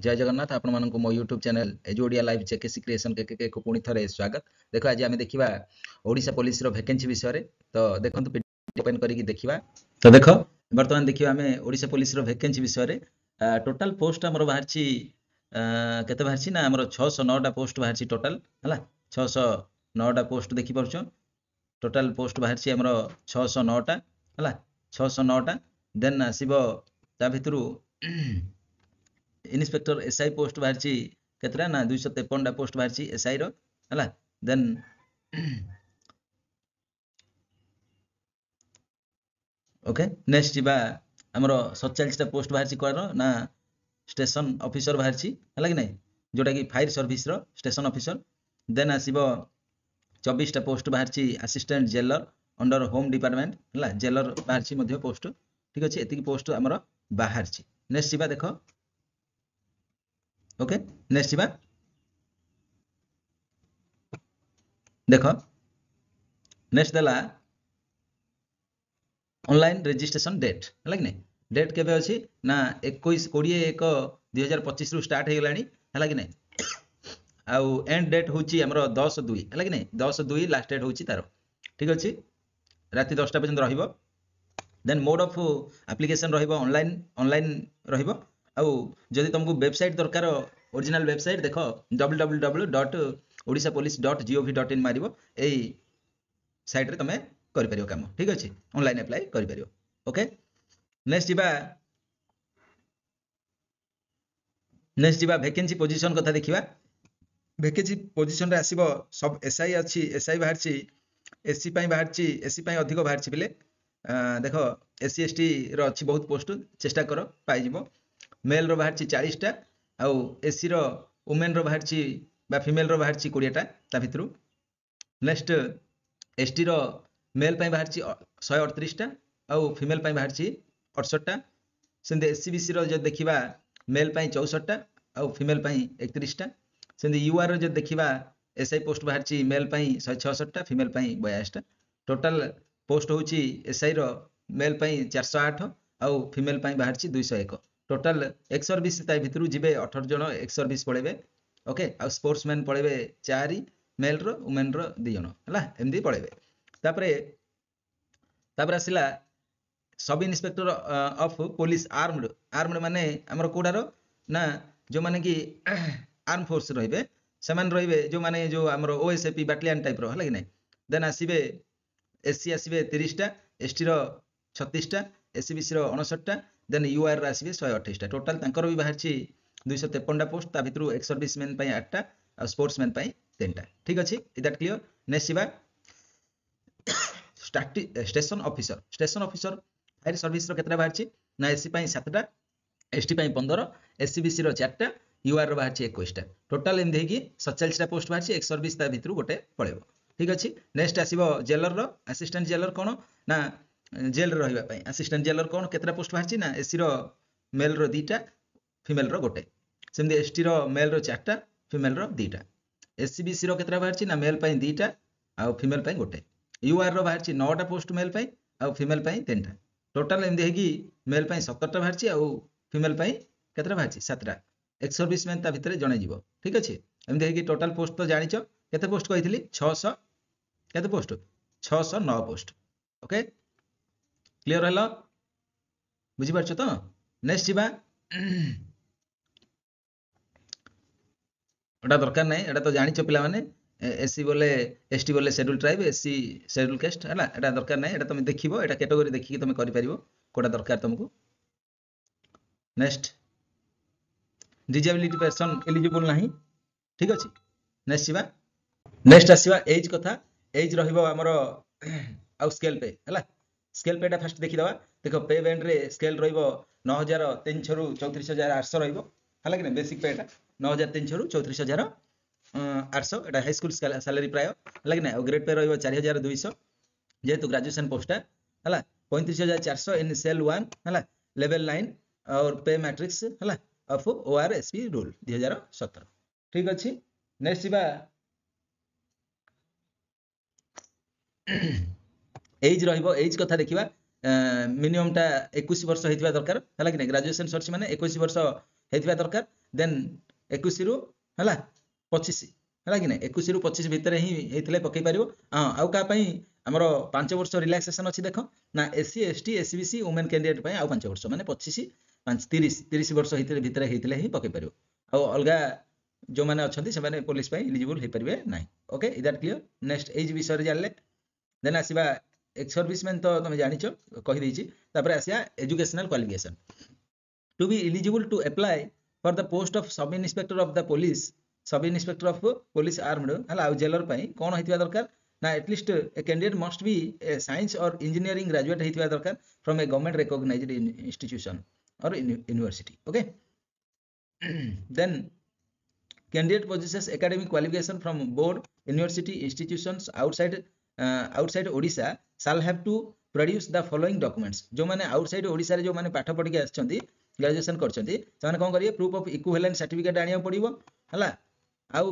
जय जगन्नाथ आपण मानक मो यूट्यूब चैनल एजोडिया लाइव जेकेसी क्रिएशन के को पुणी थरे स्वागत। देखो आज आम देखा ओडिशा पुलिस रो वैकेंसी विषय तो देखो ओपन करके देखा। तो देखो बर्तमान देखिए आम ओडिशा पुलिस रो वैकेंसी विषय टोटाल पोस्ट आमर बाहर केते बाहर ना आमर 609टा पोस्ट बाहर टोटाल है 609टा पोस्ट देखी पार्छ। टोटाल पोस्ट बाहर आमर 609टा है 609टा देन आसब ता भितर इन्स्पेक्टर एसआई पोस्ट बाहर केतरा ना 253टा पोस्ट बाहर एसआई रो है देन ओके नेक्स्ट जीवा आमर 47टा पोस्ट बाहर कौन ना स्टेशन ऑफिसर बाहर है कि नहीं जोटा कि फायर सर्विस रो स्टेशन ऑफिसर। देन आसब 24टा पोस्ट बाहर assistant jailer under home department है जेलर बाहर पोस्ट ठीक अच्छे एति पोस्ट आमर बाहर। नेक्स्ट जीवा देख ओके नेक्स्ट जीवा देख नेक्स्ट देला ऑनलाइन रजिस्ट्रेशन डेट है कि नहीं डेट केबे अछि ना 21/20/1/2025 रु स्टार्ट हो गलानी है कि नहीं आउ एंड डेट होची हमरो 10/2 है कि नहीं 10/2 लास्ट डेट होची तारो ठीक अछि राति 10टा पर्यंत रहिबो। देन मोड ऑफ एप्लिकेशन रहिबो ऑनलाइन रहिबो आउ जदि तुमको वेबसाइट दरकार ओरिजिनल वेबसाइट देखो www.odishapolice.gov.in मारिबो एई साइट रे तमे करि परियो काम ठीक अछि ऑनलाइन अप्लाई करि परियो। ओके नेक्स्ट जीवा वैकेंसी पोजीशन कथा देखिबा। वैकेंसी पोजीशन रे आसीबो सब एसआई अछि एसआई बाहर छि एससी पई बाहर छि एससी पई अधिक बाहर छि बिले देखो एससी एसटी रो अछि बहुत पोस्ट चेष्टा करो पाई जिवो। मेल रो बाहर छि 40टा आउ एससी रो वुमेन रो बाहर छि बा फीमेल रो बाहर छि 20टा ता भितरु। नेक्स्ट एसटी रो मेल पई बाहर छि 138टा आउ फीमेल पई बाहर छि 68टा। सेंदे एससीबीसी रो जे देखिबा मेल पई 64टा आउ फीमेल पई 31टा। सेंदे यूआर रो जे देखिबा एसआई पोस्ट बाहर छि मेल पई 166टा फीमेल पई 82टा। टोटल पोस्ट होची एसआई रो मेल पई 408 आउ फीमेल पई बाहर छि 201। टोटल एक्स सर्विस ता भितरु जिबे 18 जण एक्स सर्विस पळेबे ओके आ स्पोर्ट्समैन पळेबे 4 मेल रो वुमेन रो 2 जण हला एमदी पळेबे। तापर आसिला sub inspector of police armed माने हमर कोडारो ना जो माने कि आर्म फोर्स रहिबे समान रहिबे जो माने जो हमर ओएसएपी बैटालियन टाइप रो हला कि नै। देन आसीबे एससी आसीबे 30टा एसटी रो 36टा एससीबीसी रो 59टा देन यूआर रो आसीबे 128टा। टोटल तांकर भी बाहर छि 253टा पोस्ट ता भितरु एक्स सर्विसमैन पई 8टा आ स्पोर्ट्समैन पई 3टा ठीक अछि इज दैट क्लियर। नेक्स्ट जीवा स्टेशन ऑफिसर फायर सर्विस रो केतरा बाहर छि ना एससी पई 7टा एसटी पई 15 एससीबीसी रो 4टा यूआर रो बाहर छि 21टा। टोटल एम देकी 47टा पोस्ट बाहर छि एक्स सर्विस ता भितरु गोटे पळेबो ठीक अछि। नेक्स्ट आसीबो जेलर रो असिस्टेंट जेलर कोन ना जेल रे रहिबा पई असिस्टेंट जेलर कोन केतरा पोस्ट बाहर छि ना एससी रो मेल रो 2टा फीमेल रो गोटे। सेमदे एसटी रो मेल रो 4टा फीमेल रो 2टा। एससीबीसी रो केतरा बाहर छि ना मेल पई 2टा आ फीमेल पई गोटे। यूआर रो बाहर छि 9टा पोस्ट मेल पई आ फीमेल पई 3टा। टोटल एम देकी मेल पई 17टा बाहर छि आ फीमेल पई केतरा बाहर छि 7टा। एक्स सर्विसमैन ता भितरे जणे जीवो ठीक अछि। एम देकी टोटल पोस्ट तो जानिचो केते पोस्ट कहितली 600 केते post 609 post okay clear hello बुझी पारछो तो। नेक्स्ट जीवा एटा दरकार नै एटा तो जानिचो पिला माने एससी बोले एसटी बोले schedule tribe SC schedule caste हला एटा दरकार नै एटा तुम देखिबो एटा कैटेगरी देखि तुम करि परिबो कोडा दरकार तुमको। नेक्स्ट डिजेबिलिटी पर्सन एलिजिबल नाही ठीक अछि। नेक्स्ट जीवा नेक्स्ट आसीबा एज कथा एज रहिबो हमरो आउ स्केल पे हला स्केल पेटा फर्स्ट देखि दवा देखो पे बैंड रे स्केल रहिबो 9300 रु 34800 रहिबो हला कि नै बेसिक पेटा 9300 रु 34800 एटा हाई स्कूल सैलरी प्राय हला कि नै और ग्रेड पे रहिबो 4200 जेतु ग्रेजुएशन पोस्ट हला 35400 इन सेल 1 हला लेवल 9 और पे मैट्रिक्स हला ऑफ ओआरएसपी रूल 2017 ठीक अछि। नेक्स्ट जीवा एज रहिबो एज कथा देखिबा मिनिमम टा 21 वर्ष हेतिबा दरकार हला कि नै ग्रेजुएशन सरछि माने 21 वर्ष ହେଇଥିବା ଦରକାର ଦେନ୍ 21 ରୁ ହେଲା 25 ହେଲା କି ନା 21 ରୁ 25 ଭିତରେ ହିଁ ହେଇଥିଲେ ପକେଇ ପାରିବ ହଁ ଆଉ କାହା ପାଇଁ ଆମର 5 ବର୍ଷ ରିଲାକ୍ସେସନ ଅଛି ଦେଖ ନା SC ST SCBC women candidate ପାଇଁ ଆଉ 5 ବର୍ଷ ମାନେ 25 5 30 ବର୍ଷ ଭିତରେ ହେଇଥିଲେ ହିଁ ପକେଇ ପାରିବ ଆଉ ଅଲଗା ଯୋଉମାନେ ଅଛନ୍ତି ସେମାନେ ପୋଲିସ ପାଇଁ ଏଲିଜିବଲ ହେଇପାରିବେ ନାହିଁ okay is that clear next age ବିଷୟରେ ଜାଣିଲେ ଦେନ୍ ଆସିବା ex servicemen ତ ତମେ ଜାଣିଛ କହିଦେଇଛି ତାପରେ ଆସିବା educational qualification to be eligible to apply for the post of sub inspector of the police sub inspector of police armed ହେଲା ଆଉ ଜେଲର ପାଇଁ କ'ଣ ହେଇଥିବା ଦରକାର ନା at least a candidate must be a science or engineering graduate ହେଇଥିବା ଦରକାର from a government recognized institution or university okay then candidate possesses academic qualification from board university institutions outside Odisha shall have to produce the following documents जो माने outside Odisha रे जो माने पाठ पढ़ी के आछंती ग्रेजुएशन करछंती ସେମାନେ कोन करिए proof of equivalent certificate आनिया पड़िबो हला आउ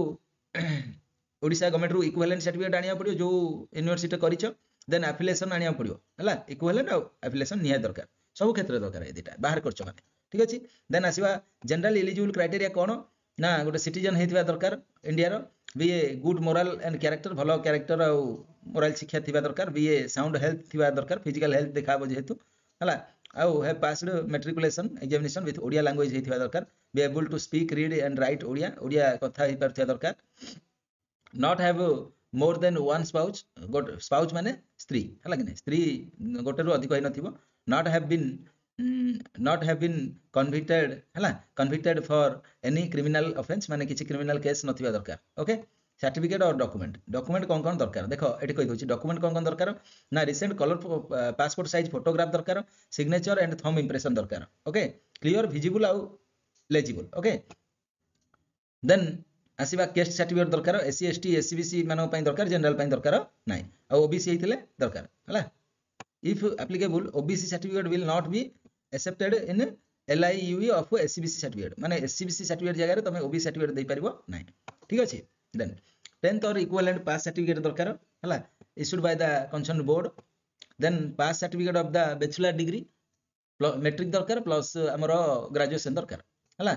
ओडिशा गवर्नमेंट रू इक्विवेलेंट सर्टिफिकेट आनिया पड़ियो जो यूनिवर्सिटी करिछो देन एफिलिएशन आनिया पड़ियो हला इक्विवेलेंट आ एफिलिएशन निया दरकार सब क्षेत्र दरकार ए दिटा बाहर करछो माने ठीक अछि देन आसीबा जनरल एलिजिबल क्राइटेरिया कोन ना गोटे सिटीजन हेतिबा दरकार इंडिया रो be a good moral and character भलो कैरेक्टर आ मोरल शिक्षा थिबा दरकार बी ए साउंड हेल्थ थिबा दरकार फिजिकल हेल्थ देखाबो जेहेतु हला आउ have passed matriculation examination with Odia language हेतिबा दरकार be able to speak read and write Odia कथा हि परथिया दरकार not have more than one spouse माने स्त्री हला कि स्त्री गोटे रु अधिक होई नथिबो not have been convicted for any criminal offense माने किछि क्रिमिनल केस नथिबा दरकार ओके सर्टिफिकेट और डॉक्यूमेंट कोन दरकार देखो एठी कहि दोछि डॉक्यूमेंट कोन दरकार ना recent colour passport size photograph दरकार सिग्नेचर एंड थंब इंप्रेशन दरकार ओके क्लियर विजिबल आउ लेजिबल ओके देन आसीबा केस्ट सर्टिफिकेट दरकार एससी एसटी एससीबीसी मानक पई दरकार जनरल पई दरकार नाही आ ओबीसी हेतिले दरकार हला if applicable OBC certificate will not be accepted in LIUE of SCBC certificate माने एससीबीसी सर्टिफिकेट जगह रे तमे ओबीसी सर्टिफिकेट दे परिबो नाही ठीक अछि देन 10th और इक्विवेलेंट पास सर्टिफिकेट दरकार हला issued by the concern board then pass certificate of the bachelor degree matric दरकार प्लस हमरो ग्रेजुएशन दरकार हला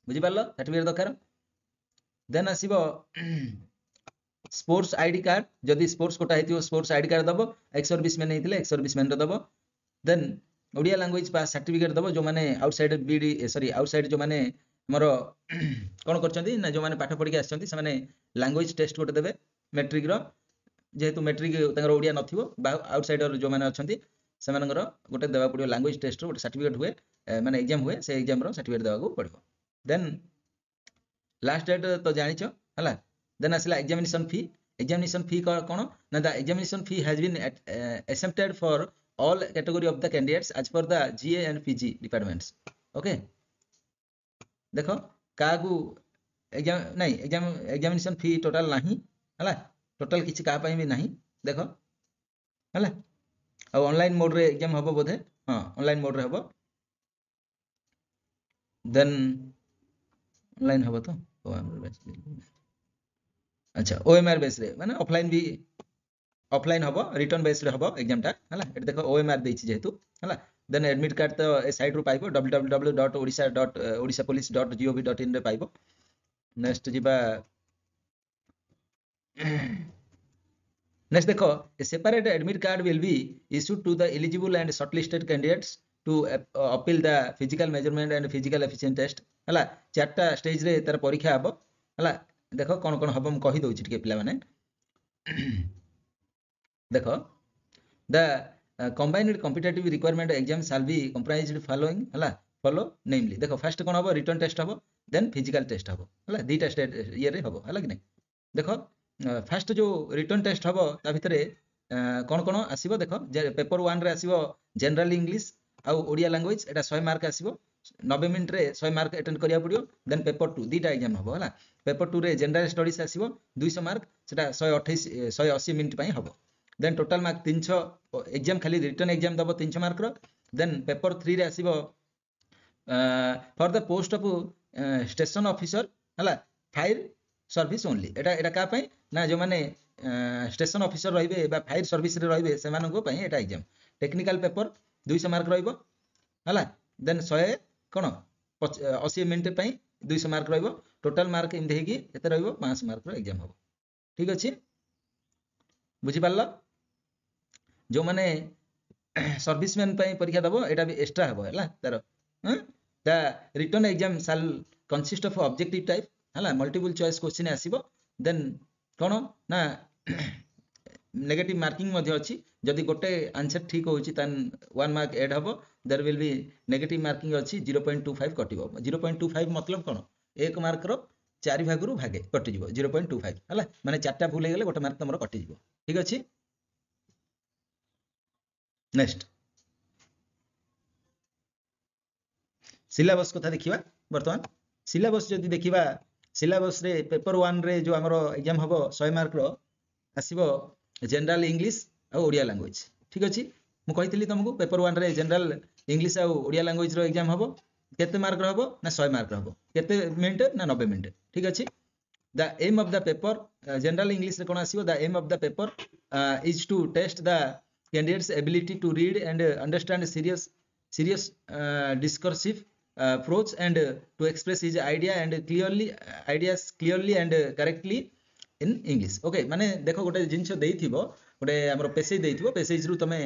बुझि पारलो सर्टिफिकेट दरकार देन आसीबो स्पोर्ट्स आईडी कार्ड जदि स्पोर्ट्स कोटा हेतियो स्पोर्ट्स आईडी कार्ड दबो एक्स सर्विसमैन हेतिले एक्स सर्विसमैन रो दबो then Odia language pass certificate दबो जो माने आउटसाइड बीडी सॉरी आउटसाइड जो माने हमरो कोन करचंती ना जो माने पाठ पढ़ी के आछंती से माने लैंग्वेज टेस्ट कोटे देबे मैट्रिक रो जेहेतु मैट्रिक तंगर ओडिया नथिबो आउटसाइडर जो माने अछंती से मानकर गोटे देबा पड़ियो लैंग्वेज टेस्ट रो गोटे सर्टिफिकेट हुए माने एग्जाम हुए से एग्जाम रो सर्टिफिकेट देबा को पड़ियो देन लास्ट डेट तो जानिछ हला देन आसला एग्जामिनेशन फी कोन ना the examination fee has been accepted for all category of the candidates as per the GA and PG departments okay देखो कागु एग्जाम नहीं एग्जामिनेशन फी टोटल नहीं हला टोटल किछि का पई भी नहीं देखो हला और ऑनलाइन मोड रे एग्जाम हबो बोधे हां ऑनलाइन मोड रे हबो देन ऑनलाइन हबो तो अच्छा OMR बेस रे माने ऑफलाइन हबो रिटर्न बेस रे हबो एग्जाम टा हला एट देखो OMR देछि जेहेतु हला देन एडमिट कार्ड तो ए साइट रो पाइबो www.odisha.odishapolice.gov.in रे पाइबो नेक्स्ट जिबा नेक्स्ट देखो a separate admit card will be issued to the eligible and shortlisted candidates to appeal the physical measurement and physical efficient test हला चारटा स्टेज रे तार परीक्षा हबो हला देखो कोन कोन हबो हम कहि दोछि टिके पिला माने देखो the combined competitive requirement exam shall be comprised following हला follow namely देखो फर्स्ट कोन हबो रिटन टेस्ट हबो देन फिजिकल टेस्ट हबो हला दीटा स्टेट ये रे हबो हला कि नहीं देखो फर्स्ट जो रिटन टेस्ट हबो ता भितरे कोन कोन आसीबो देखो पेपर 1 रे आसीबो जनरल इंग्लिश आ ओडिया लैंग्वेज एटा 100 मार्क आसीबो 90 मिनिट रे 100 मार्क अटेंड करिया पड़ियो देन पेपर 2 दीटा एग्जाम हबो हला पेपर 2 रे जनरल स्टडीज आसीबो 200 मार्क सेटा 180 मिनिट पई हबो देन टोटल मार्क 300 एग्जाम खाली रिटन एग्जाम दबो 300 मार्क रो देन पेपर 3 रे आसीबो for the post of station officer हला फायर सर्विस ओनली एटा का पई ना जो माने स्टेशन ऑफिसर रहिबे बा फायर सर्विस रे रहिबे से मानको पई एटा एग्जाम टेक्निकल पेपर 200 मार्क रहिबो हला देन 100 कोन 80 मिनिट ପାଇଁ 200 मार्क ରହିବ टोटल मार्क एमती ହେଇକି କେତେ ରହିବ 500 मार्क ର एग्जाम हबो ठीक अछि बुझी पारल जो माने सर्विसमैन ପାଇଁ परीक्षा दबो एटा भी एक्स्ट्रा हबो हैला तार the written exam shall consist of objective type हैला मल्टीपल चॉइस क्वेश्चन आसीबो देन कोन ना नेगेटिव मार्किंग मध्ये अछि जदि गोटे आंसर ठीक होउची तन 1 मार्क ऐड हबो there will be negative marking अछि 0.25 कटिबो 0.25 मतलब कोन 1 मार्क रो 4 भागरु भागे कटि जिवो 0.25 हला माने चारटा भूल गेले गोटे मार्क तमरो कटि जिवो ठीक अछि नेक्स्ट सिलेबस कथा देखिबा वर्तमान सिलेबस जदि देखिबा सिलेबस रे पेपर 1 रे जो हमरो एग्जाम हबो 100 मार्क रो आसीबो जनरल इंग्लिश आ ओडिया लैंग्वेज ठीक अछि मु कहितली तुमको पेपर 1 रे जनरल इंग्लिश आ ओडिया लैंग्वेज रो एग्जाम हबो केते मार्क रहबो ना 100 मार्क रहबो केते मिनिट ना 90 मिनिट ठीक अछि the aim of the paper general English रे कोन आसीबो the aim of the paper is to test the candidates ability to read and understand serious discursive approach and to express his ideas clearly and correctly in English okay माने देखो गोटे जिंस देइथिबो गोटे हमरो passage देइथिबो passage रु तमे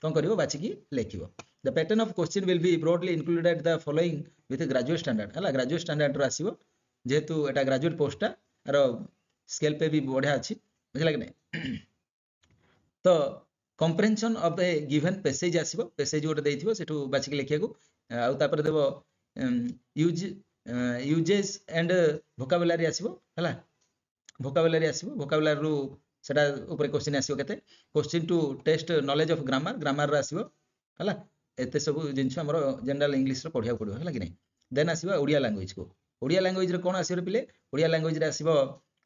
कोन करिवो बाची की लेखिवो the pattern of question will be broadly included the following with graduate standard हला ग्रेजुएट स्टैंडर्ड रो आसीबो जेतु एटा ग्रेजुएट पोस्ट आरो स्केल पे भी बढ़िया अछि बुझला कि नै तो comprehension of a given passage आसीबो passage गोटे देइथिबो सेठु बाची की लेखिया को आ तापर देबो uses and vocabulary आसीबो हला vocabulary आसीबो vocabulary रु सेटा ऊपर क्वेश्चन आसीबो केते question to test knowledge of grammar रा आसीबो हला एते सब जिंस हमरो जनरल इंग्लिश रो पढिया पडियो हला कि नै देन आसीबो ओडिया लैंग्वेज को ओडिया लैंग्वेज रे कोन आसीबो पिले ओडिया लैंग्वेज रे आसीबो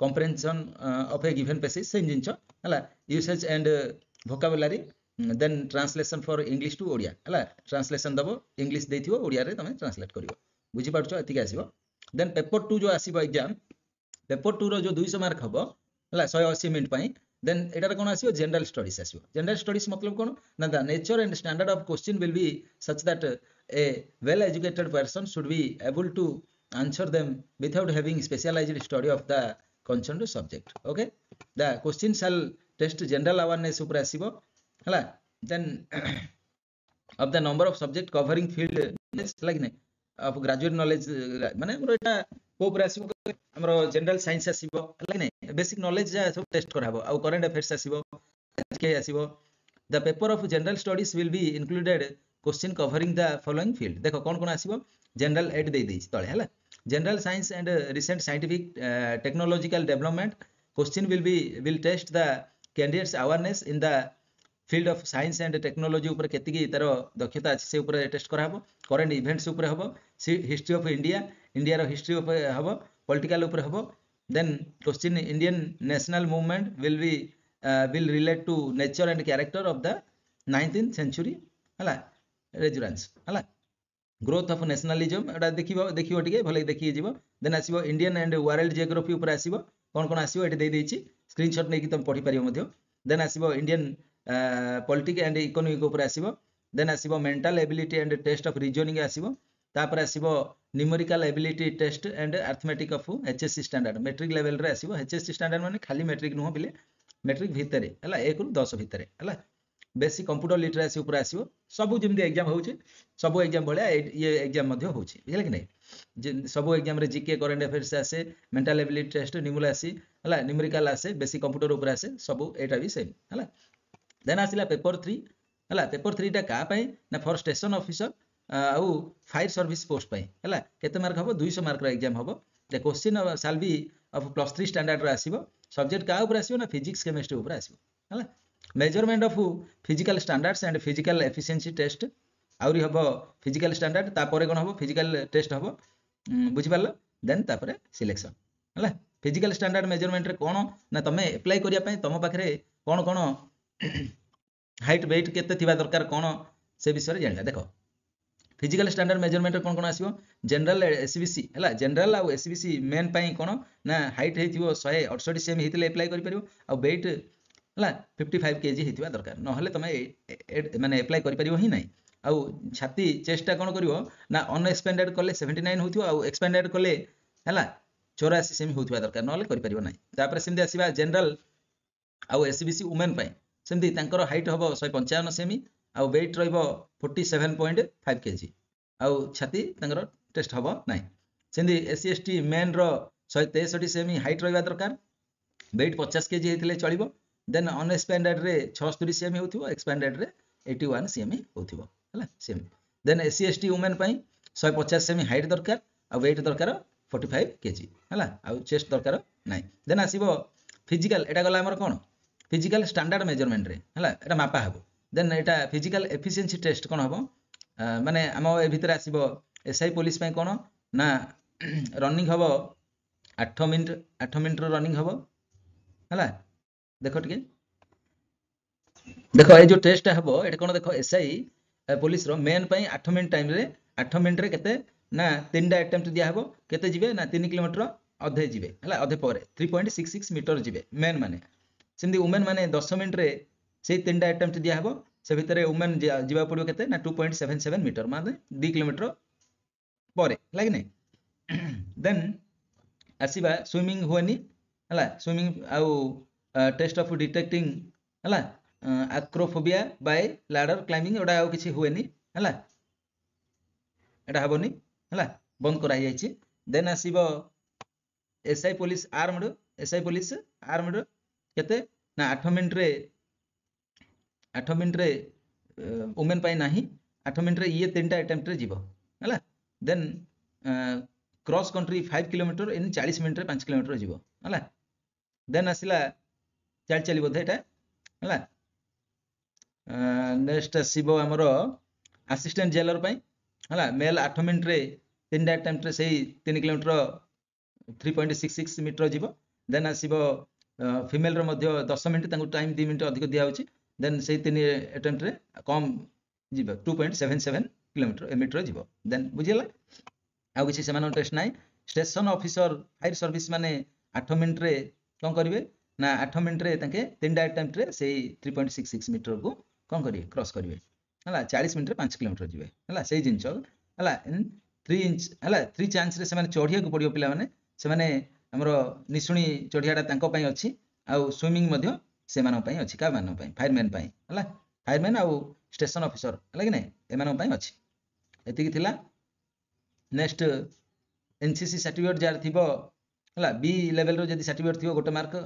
comprehension of a given passage same जिंस हला usage and vocabulary then translation for English to Odia हला translation दबो इंग्लिश देथिबो ओडिया रे तमे ट्रांसलेट करिवो बुझी पारछो एतिक आसीबो देन पेपर 2 जो आसीबो एग्जाम पेपर 2 रो जो 200 मार्क हबो हला 180 मिनिट पई देन एटार कोन आसीबो जनरल स्टडीज आसीबो जनरल स्टडीज मतलब कोन ना the nature and standard of question will be such that a well educated person should be able to answer them without having specialised study of the concerned subject okay the question shall test general awareness ऊपर आसीबो हला then of the number of subject covering field like नै of graduate knowledge माने हमरो एटा को ऊपर आसीबो हमरो general science आसीबो like नै बेसिक नॉलेज जा सब टेस्ट कराबो आ करंट अफेयर्स आसीबो के आसीबो the paper of general studies will be included question covering the following field देखो कोन कोन आसीबो जनरल एड दे दैछि तळे हला general science and recent scientific technological development question will test the candidates awareness in the field of science and technology ऊपर केति की तारो दक्षता अछि से ऊपर टेस्ट कराबो करंट इवेंट्स ऊपर हबो हिस्ट्री ऑफ इंडिया रो हिस्ट्री ऊपर हबो पॉलिटिकल ऊपर हबो then question Indian national movement will relate to nature and character of the 19th century हला रेजुरेंस हला ग्रोथ ऑफ नेशनलिज्म एटा देखिबो टिके भले देखि जिवो देन आसीबो इंडियन एंड वर्ल्ड जियोग्राफी ऊपर आसीबो कोन कोन आसीबो एटे दे देछि स्क्रीनशॉट नै कि तुम पढि परियो मध्य देन आसीबो इंडियन पॉलिटिक्स एंड इकोनॉमिक ऊपर आसीबो देन आसीबो mental ability and test of reasoning आसीबो तापर आसीबो numerical ability test and arithmetic of HSC standard matric level रे आसीबो एचएससी स्टैंडर्ड माने खाली मैट्रिक नुह बिले मैट्रिक भितरे हला 1 रु 10 भितरे हला बेसिक कंप्यूटर लिटरेसी ऊपर आसीबो सब जेमदी एग्जाम होउची सब एग्जाम भले ये एग्जाम मध्ये होउची बुझले कि नै सब एग्जाम रे जीके करंट अफेयर्स आसे मेंटल एबिलिटी टेस्ट न्यूमरासी हला न्यूमेरिकल आसे बेसिक कंप्यूटर ऊपर आसे सब एटा भी सेम हला देन आसिला पेपर 3 हला पेपर 3 टा का पई ना फॉर स्टेशन ऑफिसर आउ फायर सर्विस पोस्ट पई हला केते मार्क हबो 200 मार्क रो एग्जाम हबो the question shall be of +3 standard रो आसीबो सब्जेक्ट का ऊपर आसीबो ना फिजिक्स केमिस्ट्री ऊपर आसीबो हला measurement of physical standards and physical efficiency test आउरी हबो फिजिकल स्टैंडर्ड तापरे कोन हबो फिजिकल टेस्ट हबो बुझि पारलो देन तापरे सिलेक्शन हला फिजिकल स्टैंडर्ड मेजरमेंट रे कोन ना तमे अप्लाई करिया पई तम पाखरे कोन कोन हाइट वेट केते थिबा दरकार कोन से विषय रे जानिला देखो फिजिकल स्टैंडर्ड मेजरमेंट रे कोन कोन आसीबो जनरल एसबीसी हला जनरल आ एसबीसी मेन पई कोन ना हाइट हेतिबो 168 सेम हेतिले अप्लाई करि परिबो आ वेट हला 55 केजी हेतिबा दरकार न हले तमे माने अप्लाई करि परिबो ही नै आउ छाती चेस्टा कौन करिवो ना अनएक्सपेंडेड कले 79 होथियो आउ एक्सपेंडेड कले हला 84 सेमी होथिबा दरकार नले करि परिबो नै तापर सेमि आसीबा जनरल आउ एसबीसी वुमेन पाई सेमि तांकर हाइट हबो 155 सेमी आउ वेट रहइबो 47.5 केजी आउ छाती तांकर टेस्ट हबो नै सेमि एससी एसटी मेन रो 163 सेमी हाइट रहइबा दरकार वेट 50 केजी हेतिले चलिबो देन अनएक्सपेंडेड रे 76 सेमी होथिबो एक्सपेंडेड रे 81 सेमी होथिबो हला same then SC ST women पाई 150 सेमी हाइट दरकार आ वेट दरकार 45 केजी हला आ चेस्ट दरकार नाही देन आसीबो फिजिकल एटा गला हमर कोन फिजिकल स्टैंडर्ड मेजरमेंट रे हला एटा मापा हबो देन एटा फिजिकल एफिशिएंसी टेस्ट कोन हबो माने हम ए भितर आसीबो एसआई पुलिस पाई कोन ना रनिंग हबो 8 मिनिट रो रनिंग हबो हला देखो टिके देखो ए जो टेस्ट हबो एटा कोन देखो एसआई पुलिस रो मेन पाई 8 मिनिट टाइम रे 8 मिनिट रे केते ना 3टा अटेम्प्ट दिया हबो केते जिवे ना 3 किलोमीटर अधे जिवे हला अधे परे 3.66 मीटर जिवे मेन माने सिंधी वुमेन माने 10 मिनिट रे से 3टा अटेम्प्ट दिया हबो से भितरे वुमेन जिवा पड़ियो केते ना 2.77 मीटर माने 2 किलोमीटर परे लागे नै देन आसीबा स्विमिंग होनी हला स्विमिंग आउ टेस्ट ऑफ डिटेक्टिंग हला एक्रोफोबिया बाय लैडर क्लाइंबिंग ओडा आउ किछि हुएनी हला एटा हबोनी हला बंद करा जायछि देन आसीबो एसआई पुलिस आर्मड केते ना 8 मिनिट रे वुमेन पाई नाही 8 मिनिट रे ये 3टा अटेम्प्ट रे जीवो हला then cross country 5 kilometre in 40 minute रे 5 किलोमीटर जीवो हला देन आसिला चल चली बोधे एटा हला नेक्स्ट आसीबो हमरो असिस्टेंट जेलर पाई हला मेल 8 मिनिट रे 3टा अटेम्प्ट रे सेही 3 किलोमीटर 3.66 मीटर जीवो देन आसीबो फीमेल रो मध्ये 10 मिनिट तांको टाइम 2 मिनिट अधिक दिया होची देन सेही 3 अटेम्प्ट रे कम जीवो 2.77 किलोमीटर मीटर जीवो देन बुझिला आ किछि सेमान टेस्ट नाही स्टेशन ऑफिसर फायर सर्विस माने 8 मिनिट रे कोन करिवे ना 8 मिनिट रे ताके 3टा अटेम्प्ट रे सेही 3.66 मीटर को कोन करिवे क्रॉस करिवे हला 40 मिनिट रे 5 किलोमीटर जीवे हला सेही जिंचो हला 3 इंच हला 3 चांस रे सेमाने चढ़िया को पड़ियो पिला माने सेमाने हमरो निसुणी चढ़ियाडा तांको पई अछि आ स्विमिंग मध्ये सेमानो पई अछि का मानो पई फायरमैन पई हला फायरमैन आ स्टेशन ऑफिसर हला कि नै एमानो पई अछि एति कि थिला नेक्स्ट एनसीसी सर्टिफिकेट जार थिबो हला बी लेवल रो जदी सर्टिफिकेट थिबो गोटे मार्क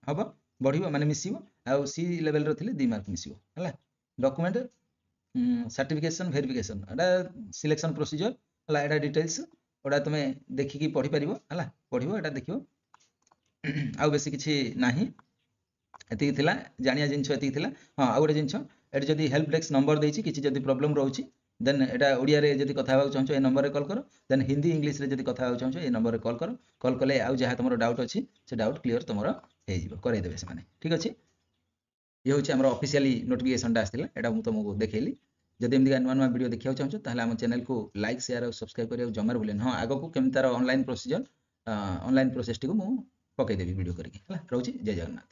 हबो बढ़िबो माने मिसिबो आ सी लेवल रो थिले 2 मार्क मिसिबो हला डॉक्यूमेंट सर्टिफिकेशन वेरिफिकेशन एटा सिलेक्शन प्रोसीजर हला एटा डिटेल्स ओडा तमे देखि कि पढि परिबो हला पढिबो एटा देखिबो आ बेसी किछि नाही एति कि थिला जानिया जिंचो एति कि थिला हां आ गोटे जिंचो एटा जदी हेल्प डेस्क नंबर देछि किछि जदी प्रॉब्लम रहउछि देन एटा ओडिया रे जदी कथा होउ चाहछो ए नंबर रे कॉल करो देन हिंदी इंग्लिश रे जदी कथा होउ चाहछो ए नंबर रे कॉल करो कॉल कले आ जहा तमरो डाउट अछि से डाउट क्लियर तमरो हे जिवो करे देबे से माने ठीक अछि ये होछि हमरो ऑफिशियली नोटिफिकेशन टा आस्तिला एटा मु तमको देखेली जदि एमदी नवा नवा वीडियो देखियो चाहछो ताहले हम चैनल को लाइक शेयर और सब्सक्राइब करियो जमार भूलेन हां आगो को केम तार online procedure online process T को मु पकै देबी वीडियो करके हला रहउछि जय जगन्नाथ।